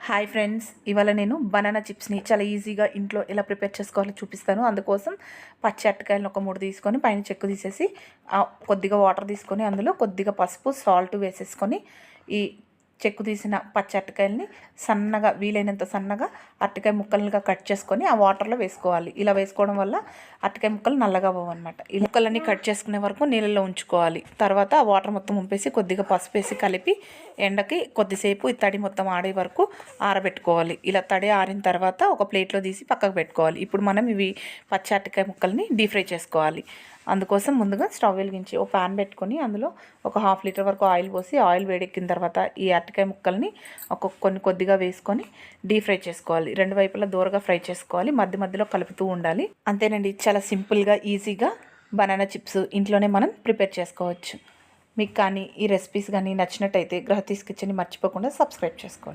Hi friends, ఇవాళ నేను banana చిప్స్ని చాలా ఈజీగా ఇంట్లో ఎలా ప్రిపేర్ చేసుకోవాలో చూపిస్తాను. అందుకోసం పచ్చి అరటికాయలను ఒక 3 తీసుకొని పైన చెక్కు తీసేసి కొద్దిగా వాటర్ తీసుకొని అందులో కొద్దిగా పసుపు సాల్ట్ వేసేసుకొని ఈ చెక్కు తీసిన పచ్చి అరటికాయలని సన్నగా వీలైనంత సన్నగా అరటికాయ ముక్కలుగా కట్ చేసుకొని ఆ వాటర్లో వేసుకోవాలి. ఇలా వేసుకోవడం వల్ల అరటికాయ ముక్కలు నల్లగా పోవు అనమాట. ఈ ముక్కలన్నీ కట్ చేసుకునే వరకు నీళ్ళలో ఉంచుకోవాలి. తర్వాత ఆ వాటర్ మొత్తం ఉంపేసి కొద్దిగా పసుపు వేసి కలిపి ఎండకి కొద్దిసేపు ఈ తడి మొత్తం ఆడే వరకు ఆరబెట్టుకోవాలి. ఇలా తడి ఆరిన తర్వాత ఒక ప్లేట్లో తీసి పక్కకు పెట్టుకోవాలి. ఇప్పుడు మనం ఇవి పచ్చి అరటికాయ ముక్కల్ని డీప్ ఫ్రై చేసుకోవాలి. అందుకోసం ముందుగా స్టవ్ వెలిగించి ఒక ప్యాన్ పెట్టుకొని అందులో ఒక 1/2 లీటర్ వరకు ఆయిల్ పోసి ఆయిల్ వేడెక్కిన తర్వాత ఈ అరటికాయ ముక్కల్ని కొద్దిగా వేసుకొని డీప్ ఫ్రై చేసుకోవాలి. రెండు వైపులా దూరగా ఫ్రై చేసుకోవాలి. మధ్య మధ్యలో కలుపుతూ ఉండాలి. అంతేనండి, చాలా సింపుల్గా ఈజీగా బనానా చిప్స్ ఇంట్లోనే మనం ప్రిపేర్ చేసుకోవచ్చు. మీకు కానీ ఈ రెసిపీస్ కానీ నచ్చినట్టయితే గృహతీస్ కిచెన్ని మర్చిపోకుండా సబ్స్క్రైబ్ చేసుకోండి.